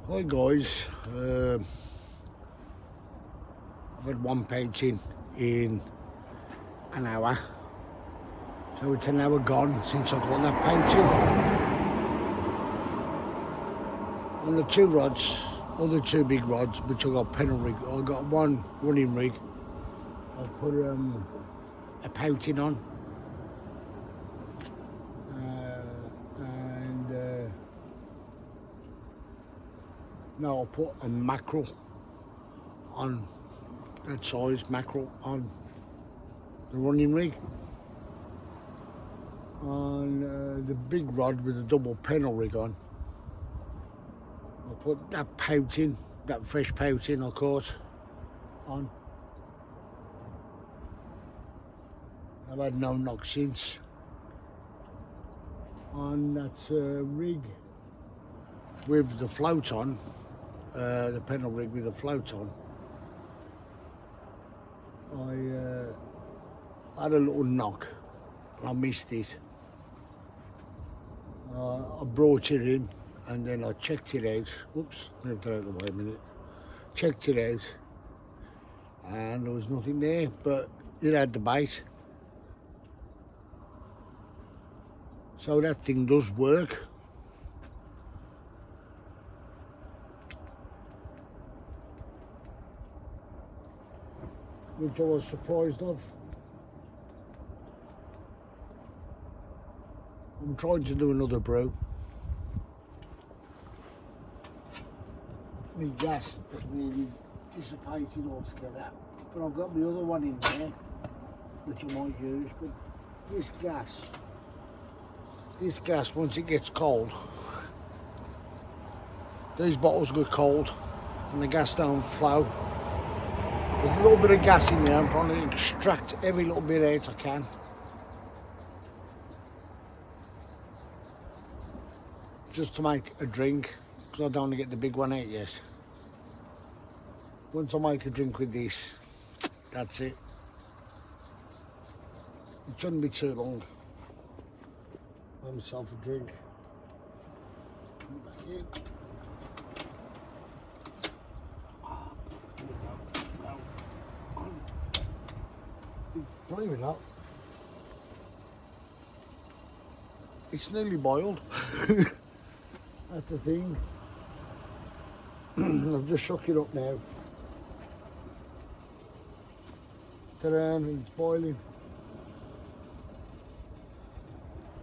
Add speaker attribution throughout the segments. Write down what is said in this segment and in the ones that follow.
Speaker 1: Hi guys, I've had one painting in an hour, so it's an hour gone since I've got that painting. On the two rods, other two big rods, which I got pedal rig, I got one running rig. I've put a painting on, and now I'll put a mackerel on that size mackerel on the running rig. On the big rod with the double pedal rig on, I'll put that pouting, that fresh pouting I caught on. I've had no knock since. On that rig with the float on, the pedal rig with the float on, I had a little knock and I missed it. I brought it in and then I checked it out. Oops, moved it out of the way a minute. Checked it out and there was nothing there, but it had the bait. So that thing does work. Which I was surprised of. I'm trying to do another brew. My gas has really dissipated altogether, but I've got the other one in there which I might use. But this gas once it gets cold, these bottles get cold and the gas don't flow. There's a little bit of gas in there. I'm trying to extract every little bit out I can. Just to make a drink, because I don't want to get the big one out yet. Once I make a drink with this, that's it. It shouldn't be too long. Have myself a drink. Back in. Believe it or not, it's nearly boiled. That's the thing. I've just shook it up now. It's boiling.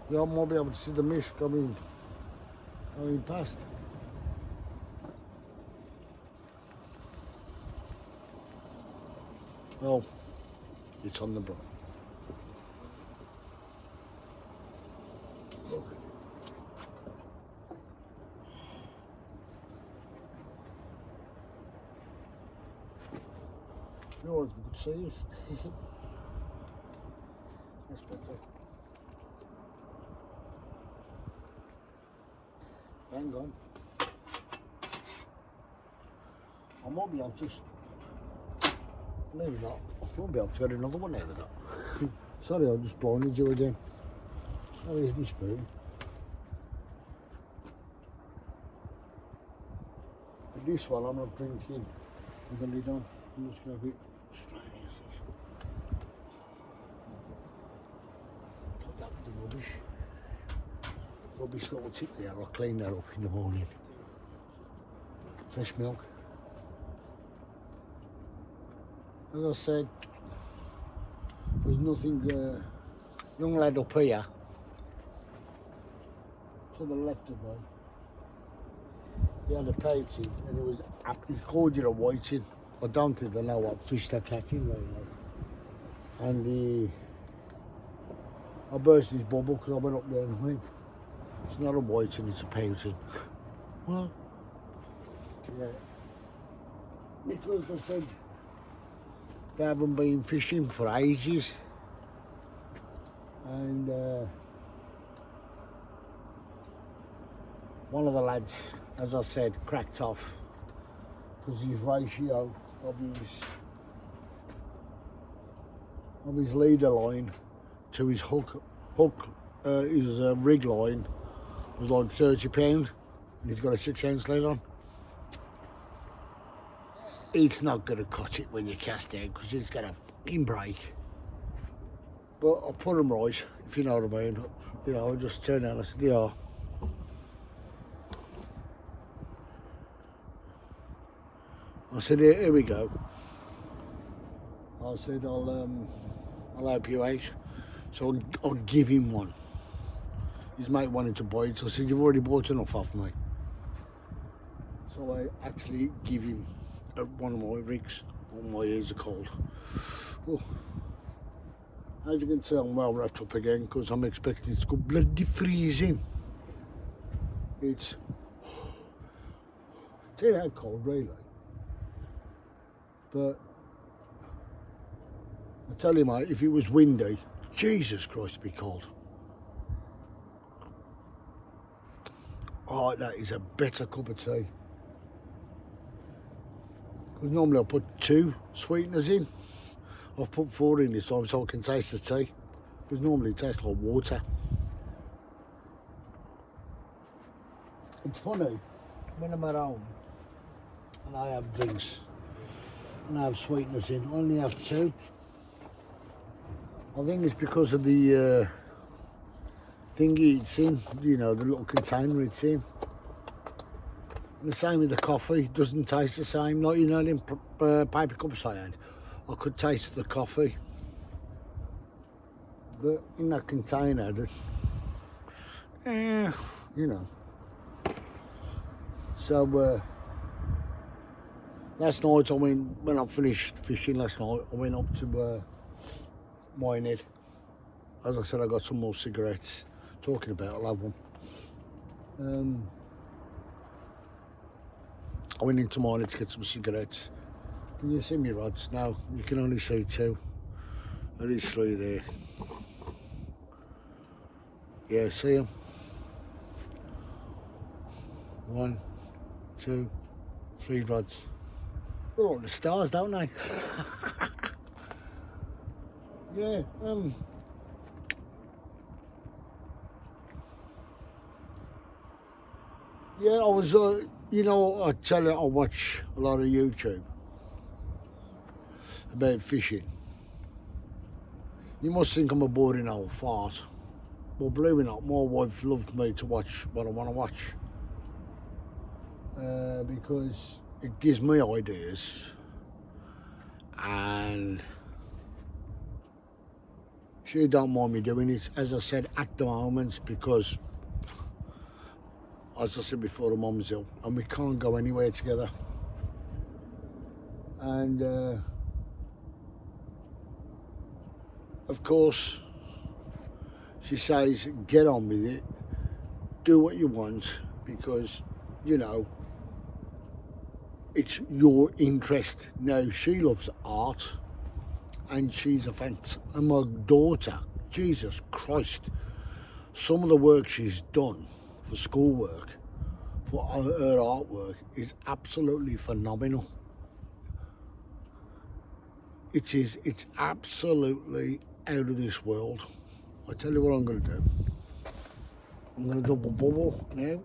Speaker 1: You might be able to see the mist coming past. Oh, it's on the block. Look. No, if you could see it. That's better. Hang on. I might be able to just... Maybe not. I won't be able to get another one out of that. Sorry, I just blinded you again. Oh, here's my spoon. With this one, I'm not drinking with the lid on. I'm just going to have it straight here. Put that with the rubbish. Rubbish little tip there. I'll clean that up in the morning. Fresh milk. As I said, there's nothing. Young lad up here to the left of me. He had a painting and it was he called it a whiting. I don't even know what fish they're catching right now. And I burst his bubble because I went up there and went, it's not a whiting, it's a painting. What? Yeah. Because they said they haven't been fishing for ages. And one of the lads, as I said, cracked off because his ratio of his leader line to his his rig line was like £30 and he's got a 6 ounce lead on. it's not going to cut it when you cast out because it's got a fucking break. But I put them right, if you know what I mean. You know, I just turned out and I said, yeah. I said, here we go. I said, I'll help you out. So I'll give him one. His mate wanted to buy it, so I said, you've already bought enough off me. So I actually give him one of my rigs. All my ears are cold. Oh. As you can tell, I'm well wrapped up again because I'm expecting it to go bloody freezing. It's how cold, really. But I tell you, mate, if it was windy, Jesus Christ, it'd be cold. Oh, that is a better cup of tea. Because normally I put 2 sweeteners in. I've put 4 in this time so I can taste the tea. Because normally it tastes like water. It's funny, when I'm at home and I have drinks and I have sweeteners in, I only have 2. I think it's because of the thingy it's in, you know, the little container it's in. And the same with the coffee, it doesn't taste the same. Like, you know, them paper cups I had, I could taste the coffee. But in that container, you know. So, last night, when I finished fishing last night, I went up to Minehead. As I said, I got some more cigarettes. Talking about, I'll have one. I went into Minehead to get some cigarettes. Can you see me rods? No, you can only see 2. There is 3 there. Yeah, see them? 1, 2, 3 rods. They're all the stars, don't they? Yeah, yeah, I was, you know, I tell you, I watch a lot of YouTube about fishing. You must think I'm a boring old fart. Well, believe it or not, my wife loves me to watch what I want to watch. Because it gives me ideas. And she don't mind me doing it, as I said, at the moment, because, as I said before, the mum's ill and we can't go anywhere together. And of course, she says, get on with it, do what you want, because, you know, it's your interest. Now, she loves art, and she's a and my daughter, Jesus Christ, some of the work she's done for schoolwork, for her artwork, is absolutely phenomenal. It is, it's absolutely out of this world. I tell you what I'm going to do. I'm going to double bubble now.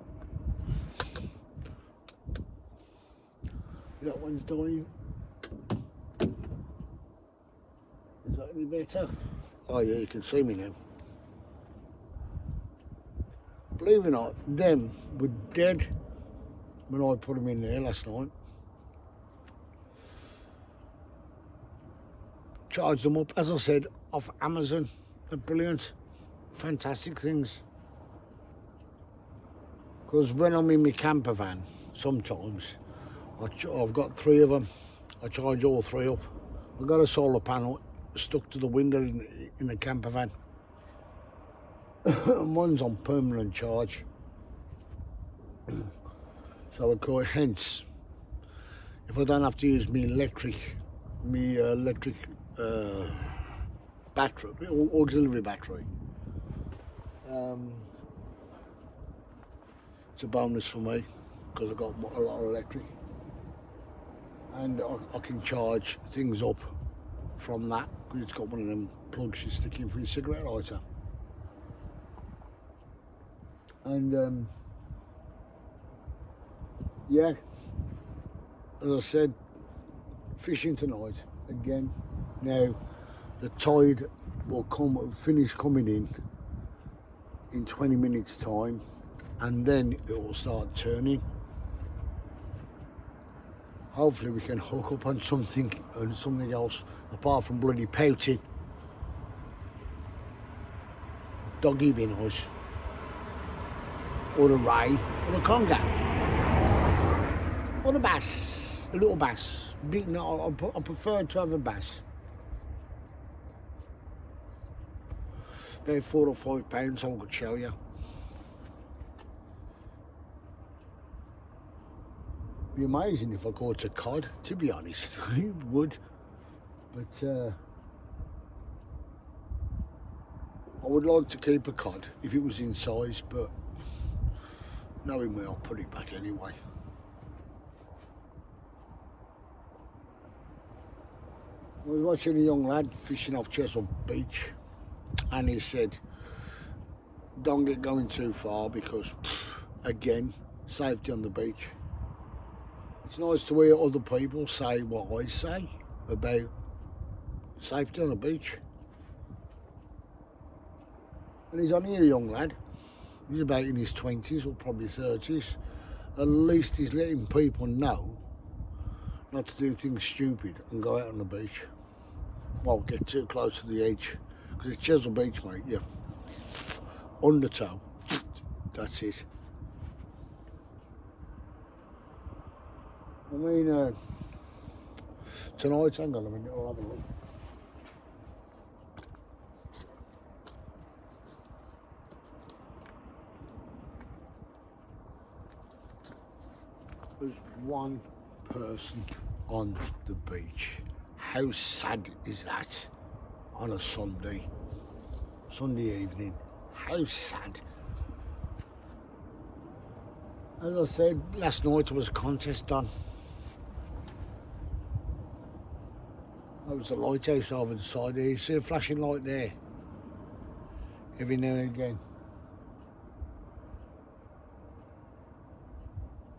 Speaker 1: That one's dying. Is that any better? Oh yeah, you can see me now. Believe it or not, them were dead when I put them in there last night. Charged them up, as I said, off Amazon. They're brilliant, fantastic things. Because when I'm in my camper van, sometimes, I've got 3 of them. I charge all 3 up. I've got a solar panel stuck to the window in the camper van. And one's on permanent charge. So of course, hence, if I don't have to use my electric battery, auxiliary battery, it's a bonus for me because I've got a lot of electric, and I can charge things up from that because it's got one of them plugs you stick in for your cigarette lighter. And yeah, as I said, fishing tonight again. Now the tide will finish coming in 20 minutes time, and then it will start turning. Hopefully we can hook up on something else apart from bloody pouting. Doggy being us, or a ray, or a conger, or a bass, a little bass. Big, no, I prefer to have a bass. About 4 or 5 pounds, I could show you. It'd be amazing if I caught a cod, to be honest. It would. But I would like to keep a cod if it was in size, but knowing me, I'll put it back anyway. I was watching a young lad fishing off Chesil Beach, and he said, don't get going too far because, again, safety on the beach. It's nice to hear other people say what I say about safety on the beach. And he's only a young lad. He's about in his 20s or probably 30s. At least he's letting people know not to do things stupid and go out on the beach. Well, get too close to the edge. Because it's Chesil Beach, mate. You're undertow. That's it. I mean, tonight, hang on a minute, I'll have a look. There's one person on the beach. How sad is that on a Sunday evening? How sad. As I said, last night there was a contest on. There was a lighthouse over the side there. You see a flashing light there? Every now and again.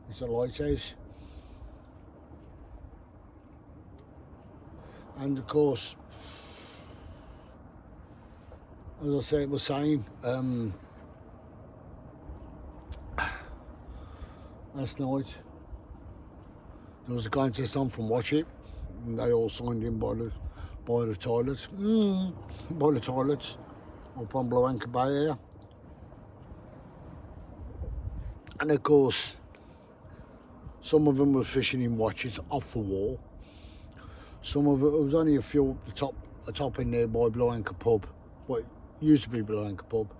Speaker 1: It's a lighthouse. And of course, as I said, was saying, last night there was a contest on from Watch It, and they all signed in by the toilets, by the toilets up on Blue Anchor Bay here. And of course, some of them were fishing in Watch It off the wall. Some of it was only a few up the top in there by Blue Anchor Pub. What used to be Blue Anchor Pub.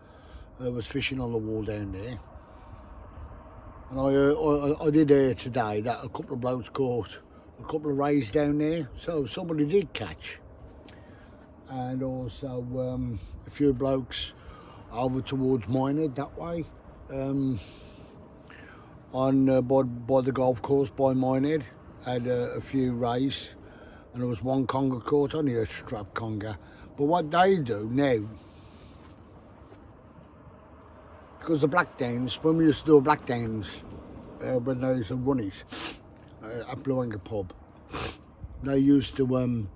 Speaker 1: Was fishing on the wall down there. And I did hear today that a couple of blokes caught a couple of rays down there. So somebody did catch. And also a few blokes over towards Minehead that way. By the golf course by Minehead. Had a few rays. And there was one conger caught, only a strap conger. But what they do now, because the Blackdowns, when we used to do a Blackdowns, when they used to run it at Blue Anchor Pub, they used to,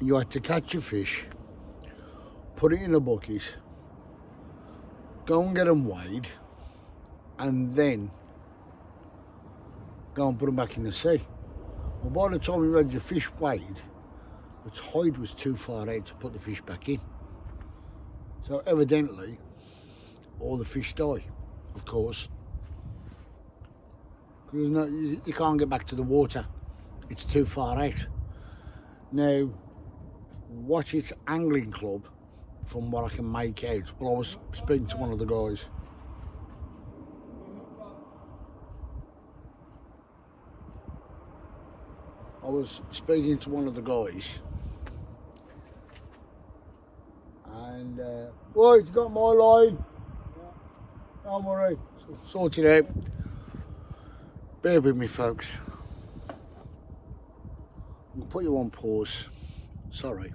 Speaker 1: you had to catch a fish, put it in a bucket, go and get them weighed, and then go and put them back in the sea. Well, by the time you had your fish weighed, the tide was too far out to put the fish back in. So evidently, all the fish die, of course. Because you can't get back to the water. It's too far out. Now, Watch It Angling Club, from what I can make out, well, I was speaking to one of the guys. I was speaking to one of the guys, and right, you got my line? Yeah. Don't worry, sort it out. Bear with me, folks. I'm gonna put you on pause. Sorry.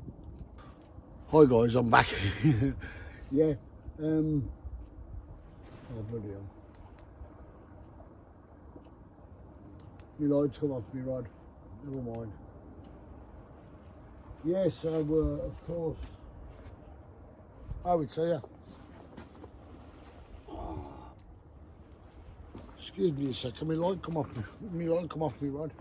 Speaker 1: Hi guys, I'm back. Yeah. Oh bloody hell. My lights come off me rod. Never mind. Yes, so of course, I would say, yeah. Excuse me a second, my light come off me rod.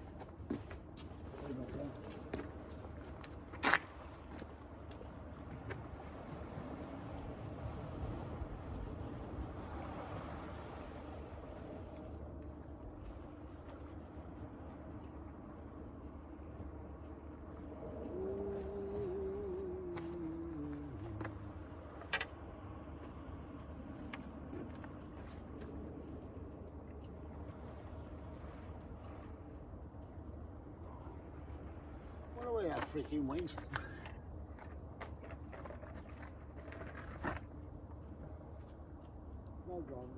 Speaker 1: What do we have freaking wings? No dramas.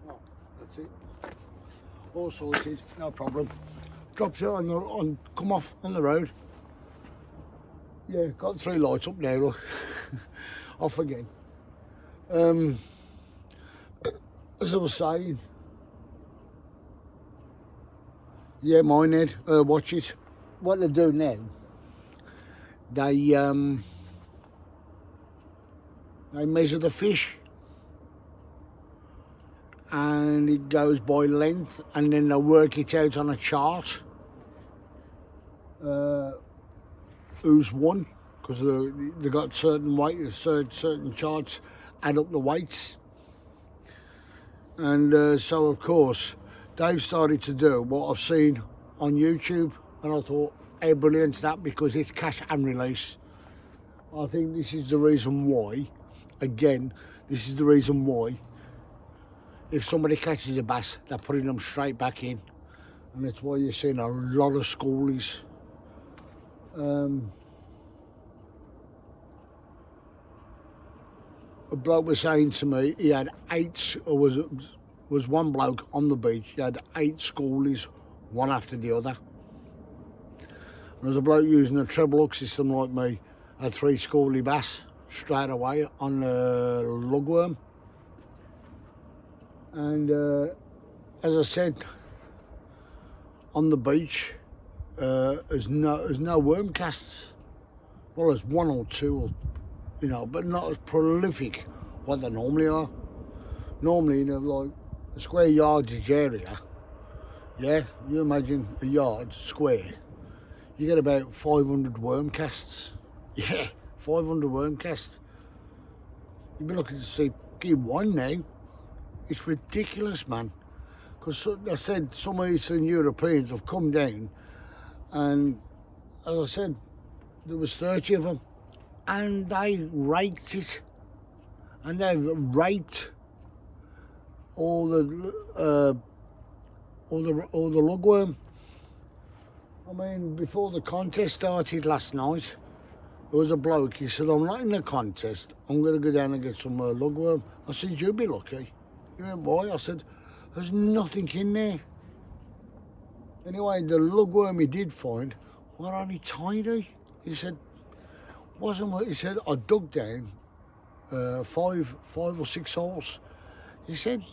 Speaker 1: Oh, that's it. All sorted, no problem. Dropped it on come off on the road. Yeah, got 3 lights up now, look. Off again. As I was saying, yeah, mine Ed, watch it. What they do now, they measure the fish and it goes by length, and then they work it out on a chart. Who's won, because they got certain weight, certain charts add up the weights, and so of course they've started to do what I've seen on YouTube, and I thought, how brilliant's that, because it's catch and release. I think this is the reason why, again, this is the reason why if somebody catches a bass, they're putting them straight back in, and that's why you're seeing a lot of schoolies. A bloke was saying to me he had 8, or was one bloke on the beach, he had 8 schoolies, one after the other. And there was a bloke using a treble hook system like me, had 3 schoolie bass straight away on the lugworm. And as I said, on the beach, there's no worm casts. Well, there's 1 or 2, you know, but not as prolific what they normally are. Normally, you know, like a square yardage area, yeah, you imagine a yard square, you get about 500 worm casts. Yeah, 500 worm casts. You'd be looking to see, give one now. It's ridiculous, man. Because I said some Eastern Europeans have come down, and as I said, there was 30 of them, and they raked it, and they've raked all the lugworm. I mean, before the contest started last night, there was a bloke. He said, "I'm not in the contest. I'm going to go down and get some lugworm." I said, "You'll be lucky." He went, "Why?" I said, "There's nothing in there." Anyway, the lugworm he did find were only tiny. He said, "Wasn't what?" He said, "I dug down 5 or 6 holes." He said,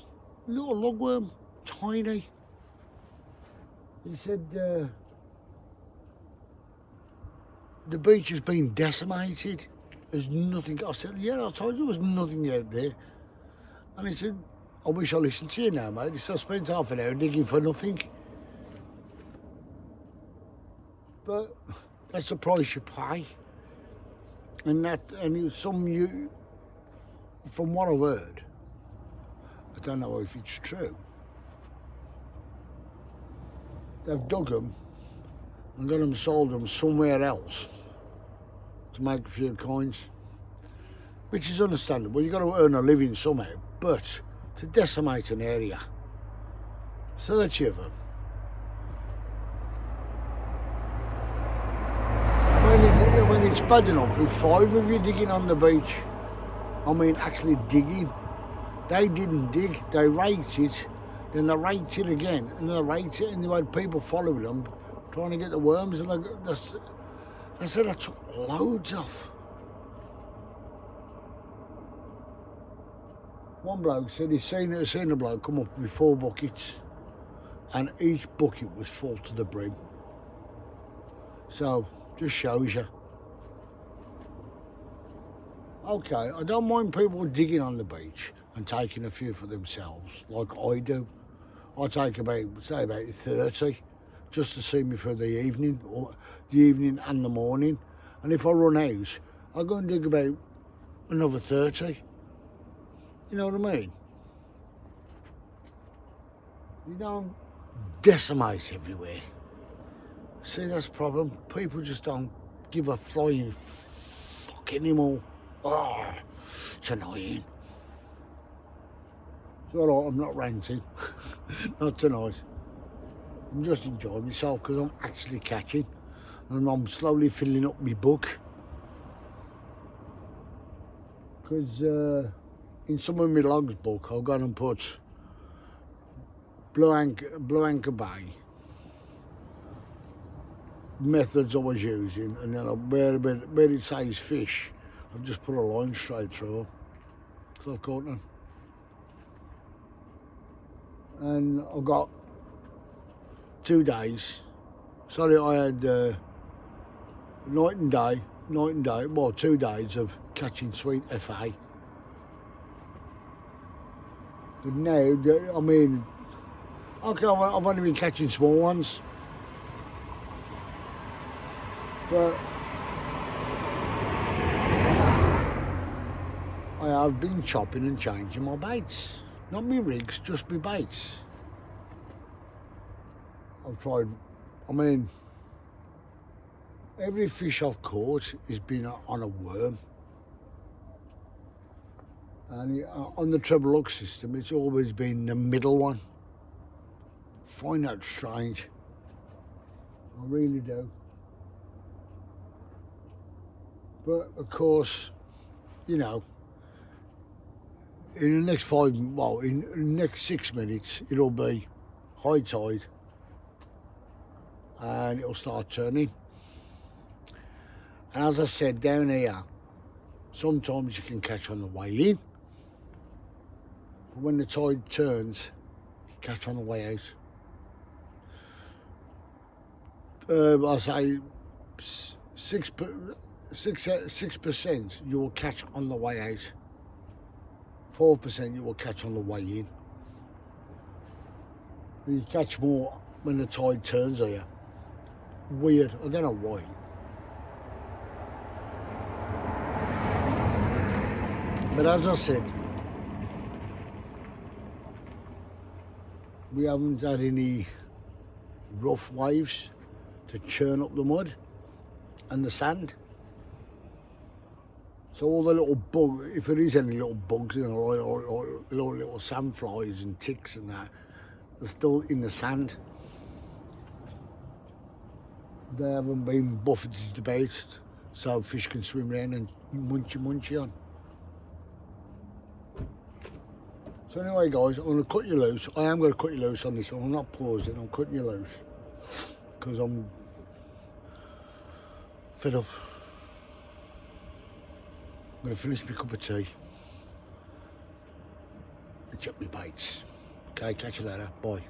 Speaker 1: "Little lugworm, tiny." He said, "The beach has been decimated. There's nothing." I said, "Yeah, I told you there was nothing out there." And he said, "I wish I listened to you now, mate." He said, "I spent half an hour digging for nothing." But that's the price you pay. And from what I've heard, I don't know if it's true, they've dug them and got them sold them somewhere else to make a few coins, which is understandable. You've got to earn a living somehow, but to decimate an area, 30 of them. When it's bad enough with 5 of you digging on the beach, I mean actually digging. They didn't dig, they raked it, then they raked it again, and then they raked it, and they had people following them, trying to get the worms, and they said I took loads off. One bloke said he's seen a bloke come up with 4 buckets, and each bucket was full to the brim. So, just shows you. Okay, I don't mind people digging on the beach and taking a few for themselves, like I do. I take about 30, just to see me for the evening, or the evening and the morning. And if I run out, I'll go and dig about another 30. You know what I mean? You don't decimate everywhere. See, that's the problem. People just don't give a flying fuck anymore. Oh, it's annoying. It's all right, I'm not ranting. Not tonight. I'm just enjoying myself because I'm actually catching, and I'm slowly filling up my book. Because in some of my logs book, I've gone and put Blue Anchor Bay methods I was using, and then where it says fish, I've just put a line straight through, so I've caught them. And I've got 2 days. Sorry, I had night and day, well, 2 days of catching sweet FA. But now, I mean, okay, I've only been catching small ones. But I have been chopping and changing my baits. Not my rigs, just my baits. I've tried, I mean, every fish I've caught has been on a worm. And on the treble hook system, it's always been the middle one. Find that strange. I really do. But of course, you know, in the next in the next 6 minutes, it'll be high tide and it'll start turning. And as I said, down here, sometimes you can catch on the way in, but when the tide turns, you catch on the way out. I say 6% you will catch on the way out. 4% you will catch on the way in. You catch more when the tide turns here. Weird, I don't know why. But as I said, we haven't had any rough waves to churn up the mud and the sand. So all the little bugs, if there is any little bugs, you know, or little sandflies and ticks and that, they're still in the sand. They haven't been buffeted about, so fish can swim around and munchy on. So anyway, guys, I'm going to cut you loose. I am going to cut you loose on this one. I'm not pausing, I'm cutting you loose. Because I'm fed up. I'm going to finish my cup of tea and check my baits. Okay, catch you later. Bye.